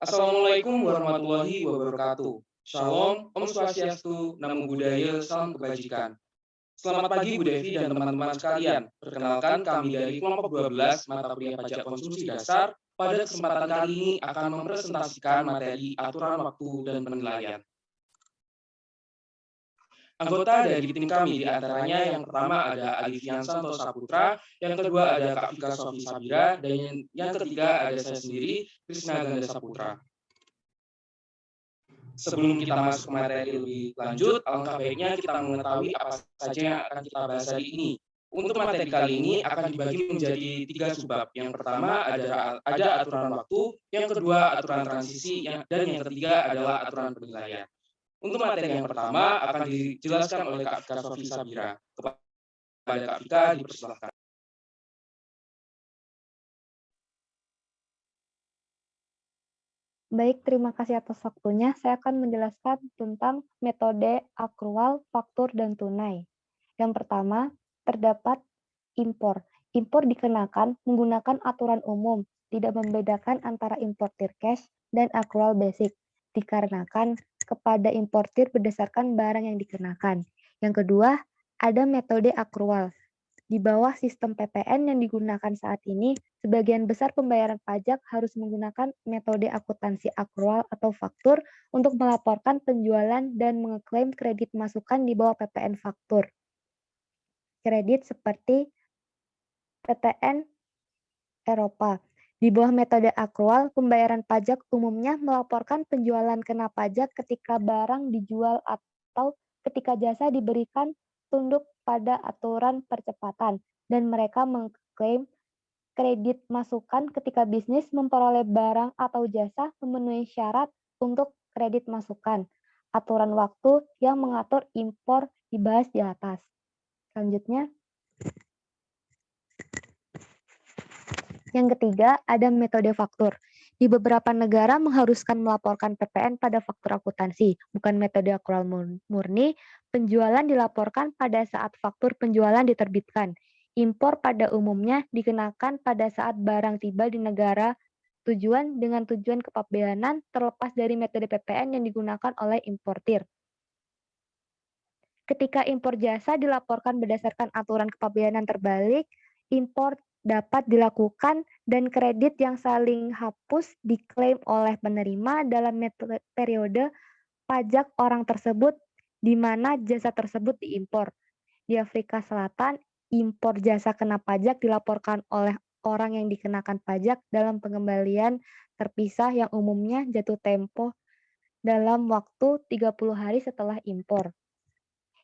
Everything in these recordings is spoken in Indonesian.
Assalamualaikum warahmatullahi wabarakatuh. Shalom, Om Swastiastu, Namo Buddhaya, Salam Kebajikan. Selamat pagi Bu Devi dan teman-teman sekalian. Perkenalkan kami dari kelompok 12 mata kuliah pajak konsumsi dasar. Pada kesempatan kali ini akan mempresentasikan materi aturan waktu dan penilaian. Anggota dari tim kami diantaranya yang pertama ada Alifian Santo Saputra, yang kedua ada Kak Vika Sofi Sabira, dan yang ketiga ada saya sendiri, Krisna Ganda Saputra. Sebelum kita masuk ke materi lebih lanjut, alangkah baiknya kita mengetahui apa saja yang akan kita bahas hari ini. Untuk materi kali ini akan dibagi menjadi 3 subbab. Yang pertama ada aturan waktu, yang kedua aturan transisi, dan yang ketiga adalah aturan penilaian. Untuk materi yang pertama akan dijelaskan oleh Kak Vika Sofi Sabira. Kepada Kak Vika dipersilahkan. Baik, terima kasih atas waktunya. Saya akan menjelaskan tentang metode akrual, faktur, dan tunai. Yang pertama, terdapat impor. Impor dikenakan menggunakan aturan umum, tidak membedakan antara importir cash dan akrual basic, dikarenakan kepada importir berdasarkan barang yang dikenakan. Yang kedua, ada metode akrual. Di bawah sistem PPN yang digunakan saat ini, sebagian besar pembayaran pajak harus menggunakan metode akuntansi akrual atau faktur untuk melaporkan penjualan dan mengeklaim kredit masukan di bawah PPN faktur. Kredit seperti PTN Eropa. Di bawah metode akrual, pembayaran pajak umumnya melaporkan penjualan kena pajak ketika barang dijual atau ketika jasa diberikan tunduk pada aturan percepatan, dan mereka mengklaim kredit masukan ketika bisnis memperoleh barang atau jasa memenuhi syarat untuk kredit masukan. Aturan waktu yang mengatur impor dibahas di atas. Selanjutnya, yang ketiga, ada metode faktur. Di beberapa negara mengharuskan melaporkan PPN pada faktur akuntansi, bukan metode akrual murni. Penjualan dilaporkan pada saat faktur penjualan diterbitkan. Impor pada umumnya dikenakan pada saat barang tiba di negara tujuan dengan tujuan kepabeanan terlepas dari metode PPN yang digunakan oleh importir. Ketika impor jasa dilaporkan berdasarkan aturan kepabeanan terbalik, impor dapat dilakukan dan kredit yang saling hapus diklaim oleh penerima dalam periode pajak orang tersebut di mana jasa tersebut diimpor. Di Afrika Selatan, impor jasa kena pajak dilaporkan oleh orang yang dikenakan pajak dalam pengembalian terpisah yang umumnya jatuh tempo dalam waktu 30 hari setelah impor.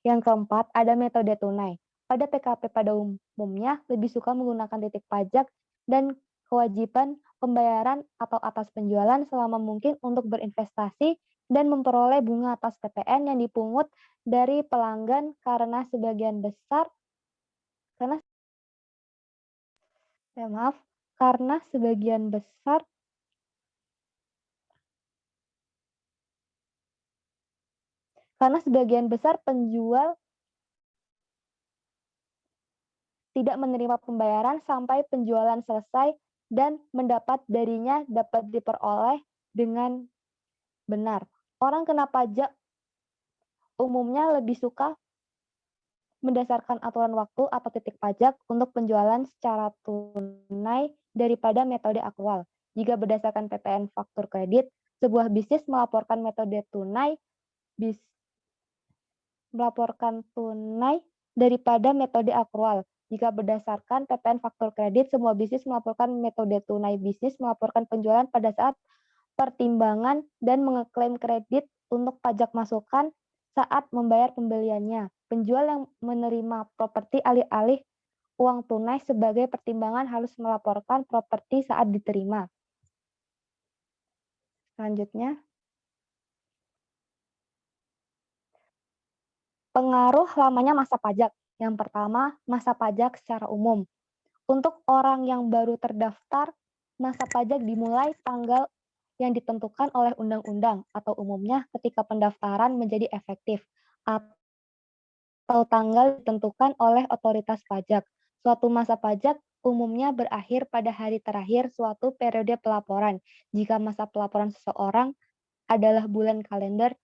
Yang keempat, ada metode tunai. Pada PKP pada umumnya lebih suka menggunakan titik pajak dan kewajiban pembayaran atau atas penjualan selama mungkin untuk berinvestasi dan memperoleh bunga atas PPN yang dipungut dari pelanggan karena sebagian besar karena sebagian besar penjual tidak menerima pembayaran sampai penjualan selesai dan mendapat darinya dapat diperoleh dengan benar. Orang kena pajak umumnya lebih suka berdasarkan aturan waktu atau titik pajak untuk penjualan secara tunai daripada metode akrual. Jika berdasarkan PPN faktur kredit, sebuah bisnis melaporkan metode tunai daripada metode akrual. Jika berdasarkan PPN faktur kredit, semua bisnis melaporkan metode tunai. Bisnis melaporkan penjualan pada saat pertimbangan dan mengeklaim kredit untuk pajak masukan saat membayar pembeliannya. Penjual yang menerima properti alih-alih uang tunai sebagai pertimbangan harus melaporkan properti saat diterima. Selanjutnya, pengaruh lamanya masa pajak. Yang pertama, masa pajak secara umum. Untuk orang yang baru terdaftar, masa pajak dimulai tanggal yang ditentukan oleh undang-undang atau umumnya ketika pendaftaran menjadi efektif atau tanggal ditentukan oleh otoritas pajak. Suatu masa pajak umumnya berakhir pada hari terakhir suatu periode pelaporan. Jika masa pelaporan seseorang adalah bulan kalender,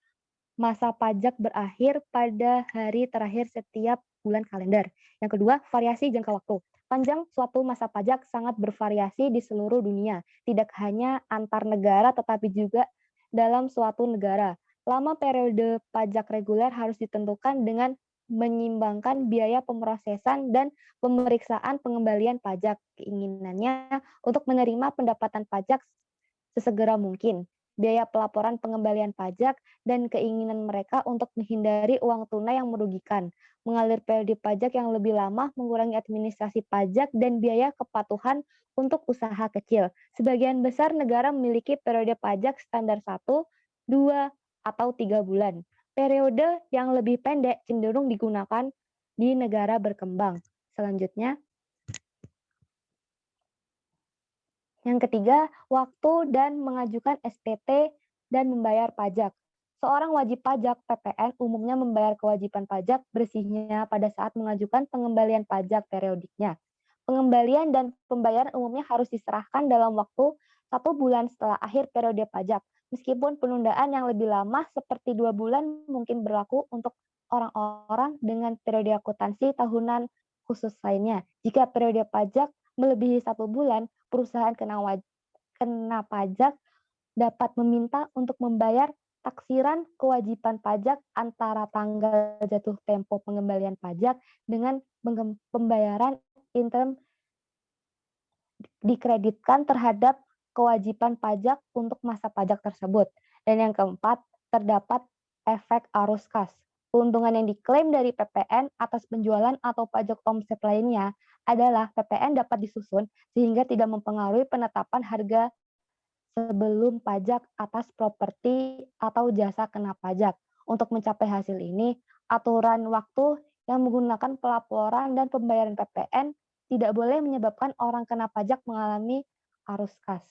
masa pajak berakhir pada hari terakhir setiap bulan kalender. Yang kedua, variasi jangka waktu. Panjang suatu masa pajak sangat bervariasi di seluruh dunia, tidak hanya antar negara tetapi juga dalam suatu negara. Lama periode pajak reguler harus ditentukan dengan menyimbangkan biaya pemrosesan dan pemeriksaan pengembalian pajak. Keinginannya untuk menerima pendapatan pajak sesegera mungkin, biaya pelaporan pengembalian pajak, dan keinginan mereka untuk menghindari uang tunai yang merugikan. Mengalir periode pajak yang lebih lama mengurangi administrasi pajak dan biaya kepatuhan untuk usaha kecil. Sebagian besar negara memiliki periode pajak standar 1, 2, atau 3 bulan. Periode yang lebih pendek cenderung digunakan di negara berkembang. Selanjutnya, yang ketiga, waktu dan mengajukan SPT dan membayar pajak. Seorang wajib pajak PPN umumnya membayar kewajiban pajak bersihnya pada saat mengajukan pengembalian pajak periodiknya. Pengembalian dan pembayaran umumnya harus diserahkan dalam waktu 1 bulan setelah akhir periode pajak. Meskipun penundaan yang lebih lama seperti 2 bulan mungkin berlaku untuk orang-orang dengan periode akuntansi tahunan khusus lainnya. Jika periode pajak melebihi 1 bulan, perusahaan kena pajak dapat meminta untuk membayar taksiran kewajiban pajak antara tanggal jatuh tempo pengembalian pajak dengan pembayaran interim dikreditkan terhadap kewajiban pajak untuk masa pajak tersebut. Dan yang keempat, terdapat efek arus kas. Keuntungan yang diklaim dari PPN atas penjualan atau pajak omset lainnya adalah PPN dapat disusun sehingga tidak mempengaruhi penetapan harga sebelum pajak atas properti atau jasa kena pajak. Untuk mencapai hasil ini, aturan waktu yang menggunakan pelaporan dan pembayaran PPN tidak boleh menyebabkan orang kena pajak mengalami arus kas.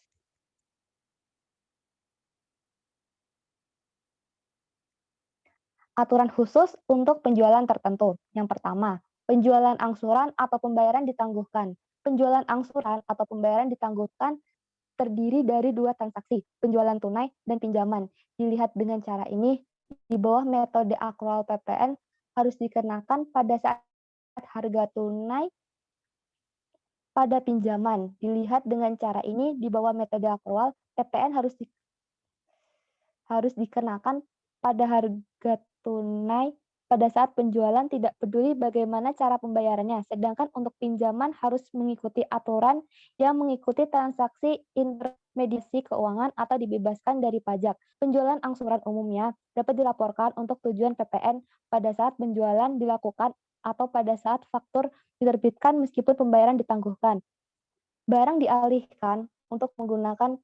Aturan khusus untuk penjualan tertentu. Yang pertama, penjualan angsuran atau pembayaran ditangguhkan. Penjualan angsuran atau pembayaran ditangguhkan terdiri dari 2 transaksi, penjualan tunai dan pinjaman. Dilihat dengan cara ini, di bawah metode akrual PPN harus dikenakan pada saat harga tunai pada pinjaman. Dilihat dengan cara ini, di bawah metode akrual, PPN harus dikenakan pada harga tunai pada saat penjualan tidak peduli bagaimana cara pembayarannya. Sedangkan untuk pinjaman harus mengikuti aturan yang mengikuti transaksi intermediasi keuangan atau dibebaskan dari pajak. Penjualan angsuran umumnya dapat dilaporkan untuk tujuan PPN pada saat penjualan dilakukan atau pada saat faktur diterbitkan meskipun pembayaran ditangguhkan. Barang dialihkan untuk penggunaan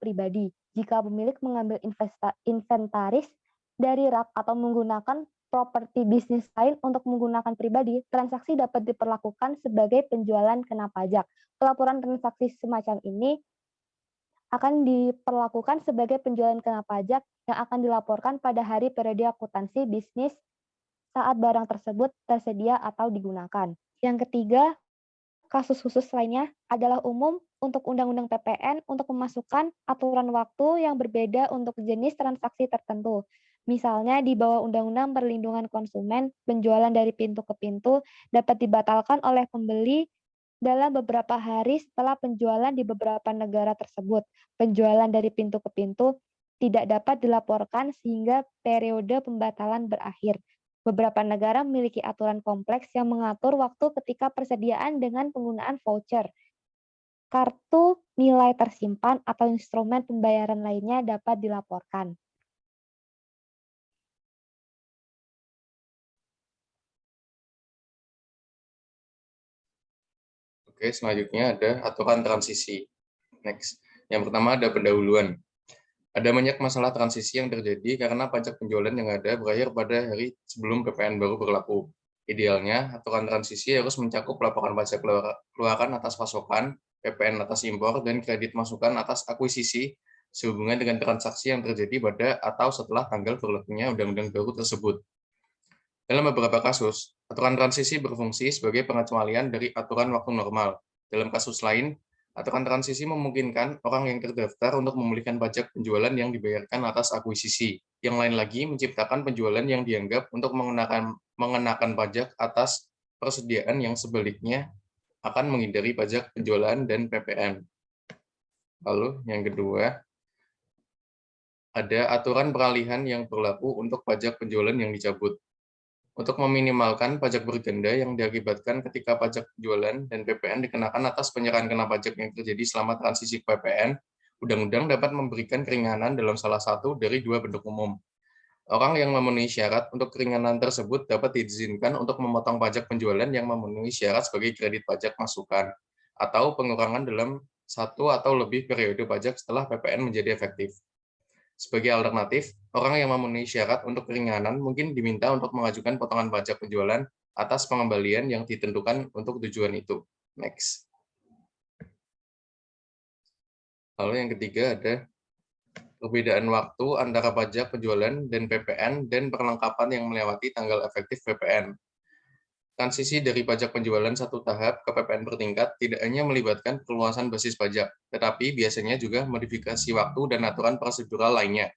pribadi. Jika pemilik mengambil inventaris dari rak atau menggunakan properti bisnis lain untuk menggunakan pribadi, transaksi dapat diperlakukan sebagai penjualan kena pajak. Pelaporan transaksi semacam ini akan diperlakukan sebagai penjualan kena pajak yang akan dilaporkan pada hari periode akuntansi bisnis saat barang tersebut tersedia atau digunakan. Yang ketiga, kasus khusus lainnya adalah umum untuk Undang-Undang PPN untuk memasukkan aturan waktu yang berbeda untuk jenis transaksi tertentu. Misalnya di bawah Undang-Undang Perlindungan Konsumen, penjualan dari pintu ke pintu dapat dibatalkan oleh pembeli dalam beberapa hari setelah penjualan di beberapa negara tersebut. Penjualan dari pintu ke pintu tidak dapat dilaporkan sehingga periode pembatalan berakhir. Beberapa negara memiliki aturan kompleks yang mengatur waktu ketika persediaan dengan penggunaan voucher. Kartu nilai tersimpan atau instrumen pembayaran lainnya dapat dilaporkan. Oke, selanjutnya ada aturan transisi. Next. Yang pertama ada pendahuluan. Ada banyak masalah transisi yang terjadi karena pajak penjualan yang ada berakhir pada hari sebelum PPN baru berlaku. Idealnya, aturan transisi harus mencakup laporan pajak keluaran atas pasokan, PPN atas impor, dan kredit masukan atas akuisisi sehubungan dengan transaksi yang terjadi pada atau setelah tanggal berlakunya undang-undang baru tersebut. Dalam beberapa kasus, aturan transisi berfungsi sebagai pengecualian dari aturan waktu normal. Dalam kasus lain, aturan transisi memungkinkan orang yang terdaftar untuk memulihkan pajak penjualan yang dibayarkan atas akuisisi. Yang lain lagi menciptakan penjualan yang dianggap untuk mengenakan pajak atas persediaan yang sebaliknya akan menghindari pajak penjualan dan PPN. Lalu yang kedua, ada aturan peralihan yang berlaku untuk pajak penjualan yang dicabut. Untuk meminimalkan pajak berganda yang diakibatkan ketika pajak penjualan dan PPN dikenakan atas penyerahan kena pajak yang terjadi selama transisi PPN, undang-undang dapat memberikan keringanan dalam salah satu dari dua bentuk umum. Orang yang memenuhi syarat untuk keringanan tersebut dapat diizinkan untuk memotong pajak penjualan yang memenuhi syarat sebagai kredit pajak masukan, atau pengurangan dalam satu atau lebih periode pajak setelah PPN menjadi efektif. Sebagai alternatif, orang yang memenuhi syarat untuk keringanan mungkin diminta untuk mengajukan potongan pajak penjualan atas pengembalian yang ditentukan untuk tujuan itu. Next. Lalu yang ketiga ada perbedaan waktu antara pajak penjualan dan PPN dan perlengkapan yang melewati tanggal efektif PPN. Transisi dari pajak penjualan satu tahap ke PPN bertingkat tidak hanya melibatkan perluasan basis pajak, tetapi biasanya juga modifikasi waktu dan aturan prosedural lainnya.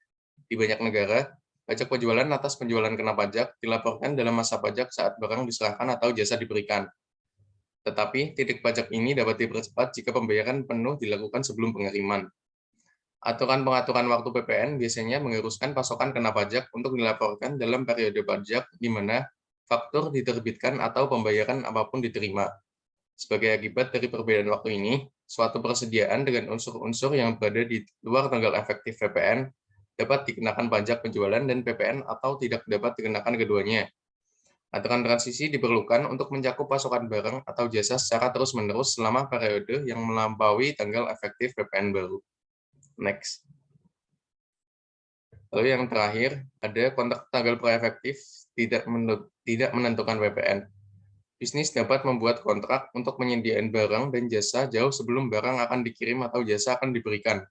Di banyak negara, pajak penjualan atas penjualan kena pajak dilaporkan dalam masa pajak saat barang diserahkan atau jasa diberikan. Tetapi titik pajak ini dapat dipercepat jika pembayaran penuh dilakukan sebelum pengiriman. Aturan-pengaturan waktu PPN biasanya mengharuskan pasokan kena pajak untuk dilaporkan dalam periode pajak di mana faktur diterbitkan atau pembayaran apapun diterima. Sebagai akibat dari perbedaan waktu ini, suatu persediaan dengan unsur-unsur yang berada di luar tanggal efektif PPN dapat dikenakan pajak penjualan dan PPN atau tidak dapat dikenakan keduanya. Aturan transisi diperlukan untuk mencakup pasokan barang atau jasa secara terus-menerus selama periode yang melampaui tanggal efektif PPN baru. Next. Lalu yang terakhir, ada kontrak tanggal proefektif tidak menentukan PPN. Bisnis dapat membuat kontrak untuk penyediaan barang dan jasa jauh sebelum barang akan dikirim atau jasa akan diberikan.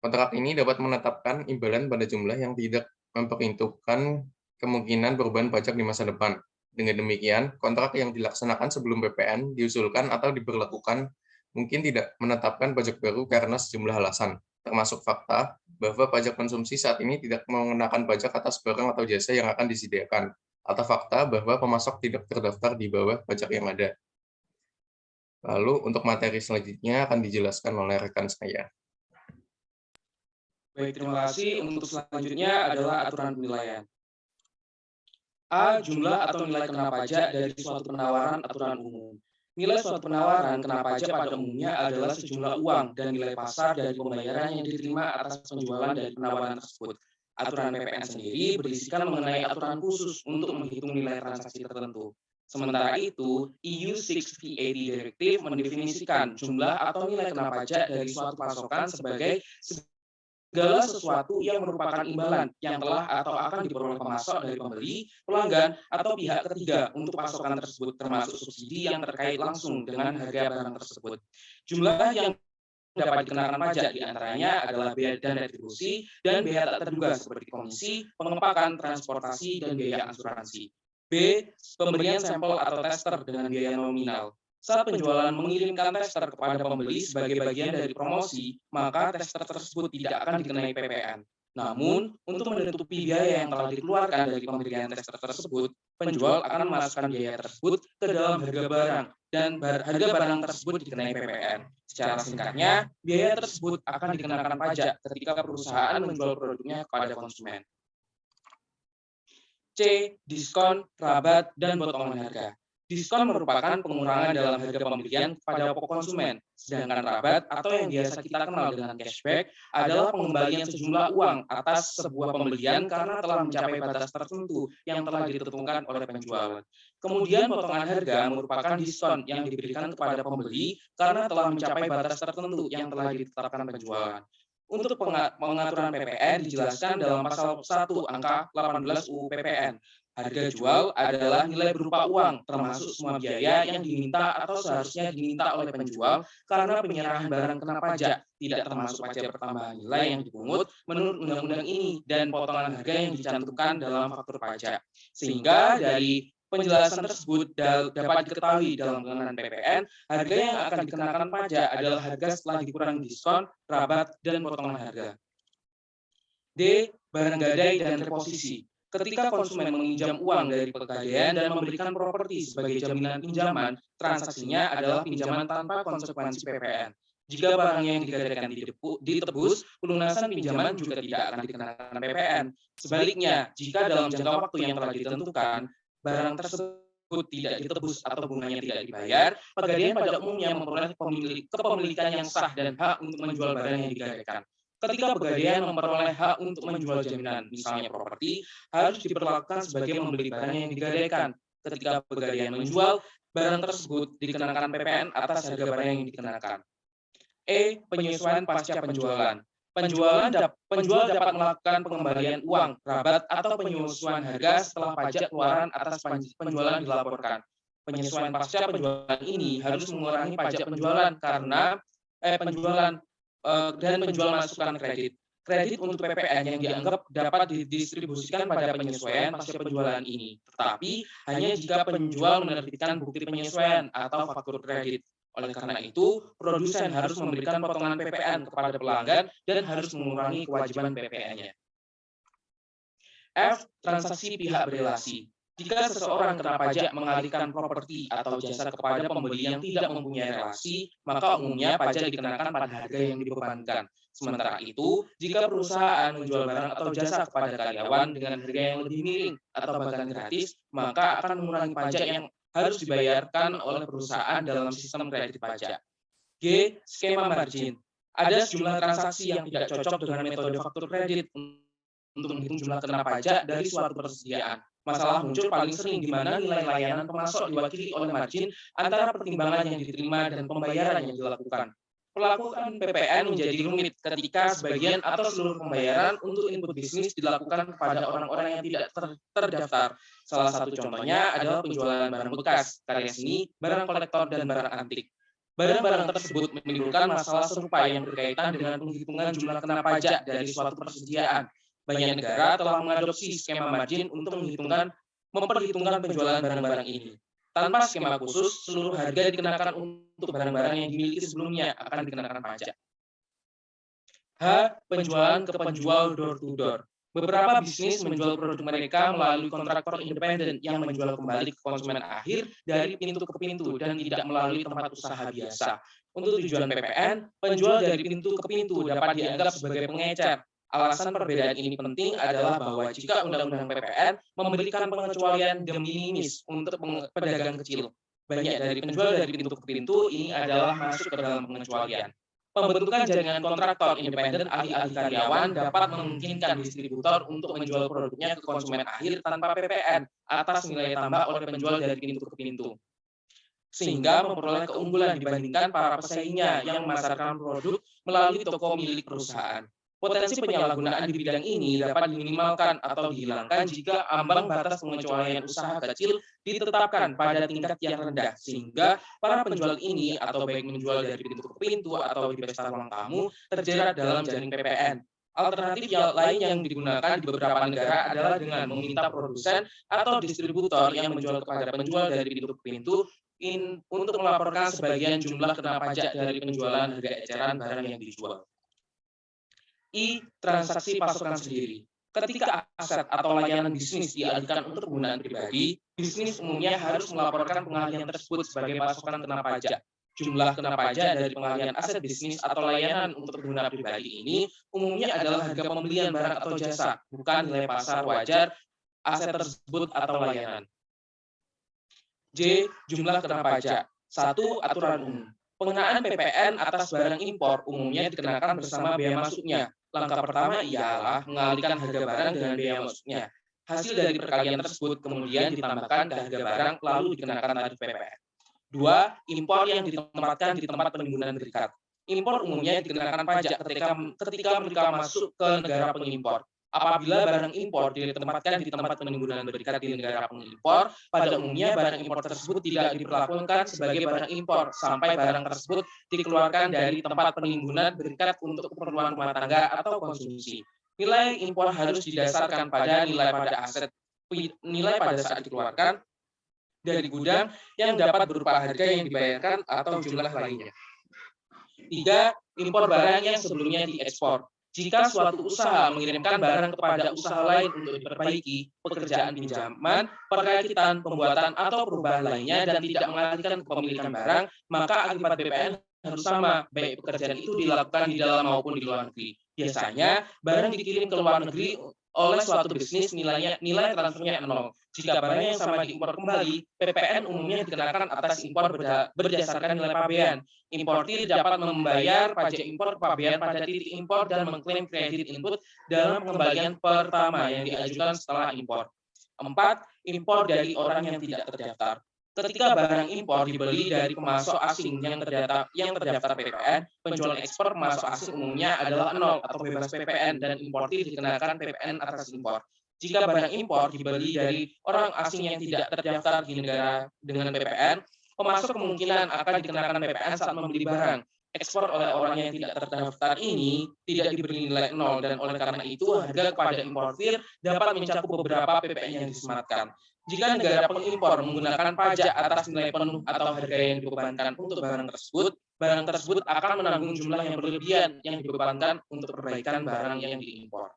Kontrak ini dapat menetapkan imbalan pada jumlah yang tidak memperhitungkan kemungkinan perubahan pajak di masa depan. Dengan demikian, kontrak yang dilaksanakan sebelum PPN diusulkan atau diberlakukan mungkin tidak menetapkan pajak baru karena sejumlah alasan, termasuk fakta bahwa pajak konsumsi saat ini tidak mengenakan pajak atas barang atau jasa yang akan disediakan, atau fakta bahwa pemasok tidak terdaftar di bawah pajak yang ada. Lalu untuk materi selanjutnya akan dijelaskan oleh rekan saya. Baik, terima kasih. Untuk selanjutnya adalah aturan penilaian. A. Jumlah atau nilai kena pajak dari suatu penawaran aturan umum. Nilai suatu penawaran kena pajak pada umumnya adalah sejumlah uang dan nilai pasar dari pembayaran yang diterima atas penjualan dari penawaran tersebut. Aturan PPN sendiri berisikan mengenai aturan khusus untuk menghitung nilai transaksi tertentu. Sementara itu, EU 6080 Directive mendefinisikan jumlah atau nilai kena pajak dari suatu pasokan sebagai segala sesuatu yang merupakan imbalan yang telah atau akan diperoleh pemasok dari pembeli, pelanggan, atau pihak ketiga untuk pasokan tersebut, termasuk subsidi yang terkait langsung dengan harga barang tersebut. Jumlah yang dapat dikenakan pajak diantaranya adalah biaya dan retribusi dan biaya tak terduga seperti komisi, pengepakan, transportasi, dan biaya asuransi. B. Pemberian sampel atau tester dengan biaya nominal. Saat penjualan mengirimkan tester kepada pembeli sebagai bagian dari promosi, maka tester tersebut tidak akan dikenai PPN. Namun, untuk menutupi biaya yang telah dikeluarkan dari pemberian tester tersebut, penjual akan memasukkan biaya tersebut ke dalam harga barang, dan harga barang tersebut dikenai PPN. Secara singkatnya, biaya tersebut akan dikenakan pajak ketika perusahaan menjual produknya kepada konsumen. C. Diskon, rabat, dan potongan harga. Diskon merupakan pengurangan dalam harga pembelian pada pokok konsumen, sedangkan rabat atau yang biasa kita kenal dengan cashback adalah pengembalian sejumlah uang atas sebuah pembelian karena telah mencapai batas tertentu yang telah ditentukan oleh penjual. Kemudian potongan harga merupakan diskon yang diberikan kepada pembeli karena telah mencapai batas tertentu yang telah ditetapkan penjual. Untuk pengaturan PPN dijelaskan dalam pasal 1 angka 18 UU PPN. Harga jual adalah nilai berupa uang, termasuk semua biaya yang diminta atau seharusnya diminta oleh penjual karena penyerahan barang kena pajak, tidak termasuk pajak pertambahan nilai yang dipungut menurut undang-undang ini dan potongan harga yang dicantumkan dalam faktur pajak. Sehingga dari penjelasan tersebut dapat diketahui dalam pengenaan PPN, harga yang akan dikenakan pajak adalah harga setelah dikurangi diskon, rabat, dan potongan harga. D. Barang gadai dan reposisi. Ketika konsumen meminjam uang dari pegadaian dan memberikan properti sebagai jaminan pinjaman, transaksinya adalah pinjaman tanpa konsekuensi PPN. Jika barang yang digadaikan ditebus, pelunasan pinjaman juga tidak akan dikenakan PPN. Sebaliknya, jika dalam jangka waktu yang telah ditentukan, barang tersebut tidak ditebus atau bunganya tidak dibayar, pegadaian pada umumnya memperoleh kepemilikan yang sah dan hak untuk menjual barang yang digadaikan. Ketika pegadaian memperoleh hak untuk menjual jaminan, misalnya properti, harus diperlakukan sebagai membeli barang yang digadaikan. Ketika pegadaian menjual, barang tersebut dikenakan PPN atas harga barang yang dikenakan. E. Penyesuaian pasca penjualan. Penjual dapat melakukan pengembalian uang, rabat, atau penyesuaian harga setelah pajak keluaran atas penjualan dilaporkan. Penyesuaian pasca penjualan ini harus mengurangi pajak penjualan karena dan penjual masukan kredit. Kredit untuk PPN yang dianggap dapat didistribusikan pada penyesuaian pasca penjualan ini, tetapi hanya jika penjual menerbitkan bukti penyesuaian atau faktur kredit. Oleh karena itu, produsen harus memberikan potongan PPN kepada pelanggan dan harus mengurangi kewajiban PPN-nya. F. Transaksi pihak berelasi. Jika seseorang kena pajak mengalihkan properti atau jasa kepada pembeli yang tidak mempunyai relasi, maka umumnya pajak dikenakan pada harga yang dibebankan. Sementara itu, jika perusahaan menjual barang atau jasa kepada karyawan dengan harga yang lebih miring atau bahkan gratis, maka akan mengurangi pajak yang harus dibayarkan oleh perusahaan dalam sistem kredit pajak. G. Skema margin. Ada sejumlah transaksi yang tidak cocok dengan metode faktur kredit untuk menghitung jumlah kena pajak dari suatu persediaan. Masalah muncul paling sering di mana nilai layanan pemasok diwakili oleh margin antara pertimbangan yang diterima dan pembayaran yang dilakukan. Pelakukan PPN menjadi rumit ketika sebagian atau seluruh pembayaran untuk input bisnis dilakukan kepada orang-orang yang tidak terdaftar. Salah satu contohnya adalah penjualan barang bekas, karya seni, barang kolektor, dan barang antik. Barang-barang tersebut menimbulkan masalah serupa yang berkaitan dengan penghitungan jumlah kena pajak dari suatu persediaan. Banyak negara telah mengadopsi skema margin untuk memperhitungkan penjualan barang-barang ini. Tanpa skema khusus, seluruh harga dikenakan untuk barang-barang yang dimiliki sebelumnya akan dikenakan pajak. H. Penjualan ke penjual door-to-door. Beberapa bisnis menjual produk mereka melalui kontraktor independen yang menjual kembali ke konsumen akhir dari pintu ke pintu dan tidak melalui tempat usaha biasa. Untuk tujuan PPN, penjual dari pintu ke pintu dapat dianggap sebagai pengecer. Alasan perbedaan ini penting adalah bahwa jika Undang-Undang PPN memberikan pengecualian de minimis untuk pedagang kecil, banyak dari penjual dari pintu ke pintu ini adalah masuk ke dalam pengecualian. Pembentukan jaringan kontraktor independen alih-alih karyawan dapat memungkinkan distributor untuk menjual produknya ke konsumen akhir tanpa PPN atas nilai tambah oleh penjual dari pintu ke pintu, sehingga memperoleh keunggulan dibandingkan para pesaingnya yang memasarkan produk melalui toko milik perusahaan. Potensi penyalahgunaan di bidang ini dapat diminimalkan atau dihilangkan jika ambang batas pengecualian usaha kecil ditetapkan pada tingkat yang rendah, sehingga para penjual ini atau baik menjual dari pintu ke pintu atau di pesta ruang tamu terjerat dalam jaring PPN. Alternatif yang lain yang digunakan di beberapa negara adalah dengan meminta produsen atau distributor yang menjual kepada penjual dari pintu ke pintu untuk melaporkan sebagian jumlah kena pajak dari penjualan harga eceran barang yang dijual. I. Transaksi pasokan sendiri. Ketika aset atau layanan bisnis dialihkan untuk penggunaan pribadi, bisnis umumnya harus melaporkan pengalihan tersebut sebagai pasokan kena pajak. Jumlah kena pajak dari pengalihan aset bisnis atau layanan untuk pengguna pribadi ini umumnya adalah harga pembelian barang atau jasa, bukan nilai pasar wajar aset tersebut atau layanan. J. Jumlah kena pajak. 1. Aturan umum. Pengenaan PPN atas barang impor umumnya dikenakan bersama biaya masuknya. Langkah pertama ialah mengalihkan harga barang dengan biaya masuknya. Hasil dari perkalian tersebut kemudian ditambahkan ke harga barang lalu dikenakan tarif PPN. 2. Impor yang ditempatkan di tempat penimbunan berikat. Impor umumnya dikenakan pajak ketika mereka masuk ke negara pengimpor. Apabila barang impor ditempatkan di tempat penimbunan berikat di negara pengimpor, pada umumnya barang impor tersebut tidak diperlakukan sebagai barang impor sampai barang tersebut dikeluarkan dari tempat penimbunan berikat untuk keperluan rumah tangga atau konsumsi. Nilai impor harus didasarkan pada nilai pada saat dikeluarkan dari gudang yang dapat berupa harga yang dibayarkan atau jumlah lainnya. 3. Impor barang yang sebelumnya diekspor. Jika suatu usaha mengirimkan barang kepada usaha lain untuk diperbaiki, pekerjaan pinjaman, perkakitan, pembuatan, atau perubahan lainnya dan tidak mengalihkan kepemilikan barang, maka akibat BPN harus sama, baik pekerjaan itu dilakukan di dalam maupun di luar negeri. Biasanya, barang dikirim ke luar negeri oleh suatu bisnis nilai transfernya 0. Jika barang yang sama diimpor kembali, PPN umumnya dikenakan atas impor berdasarkan nilai pabean. Importir dapat membayar pajak impor pabean pada titik impor dan mengklaim kredit input dalam pengembalian pertama yang diajukan setelah impor. 4. Impor dari orang yang tidak terdaftar. Ketika barang impor dibeli dari pemasok asing yang terdaftar PPN, penjualan ekspor pemasok asing umumnya adalah 0 atau bebas PPN dan importir dikenakan PPN atas impor. Jika barang impor dibeli dari orang asing yang tidak terdaftar di negara dengan PPN, pemasok kemungkinan akan dikenakan PPN saat membeli barang. Ekspor oleh orang yang tidak terdaftar ini tidak diberi nilai 0 dan oleh karena itu harga kepada importir dapat mencakup beberapa PPN yang disematkan. Jika negara pengimpor menggunakan pajak atas nilai penuh atau harga yang dibebankan untuk barang tersebut akan menanggung jumlah yang berlebihan yang dibebankan untuk perbaikan barang yang diimpor.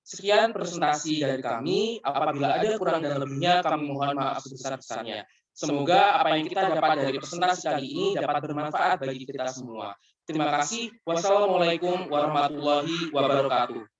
Sekian presentasi dari kami. Apabila ada kurang dan lebihnya, kami mohon maaf sebesar-besarnya. Semoga apa yang kita dapat dari presentasi kali ini dapat bermanfaat bagi kita semua. Terima kasih. Wassalamualaikum warahmatullahi wabarakatuh.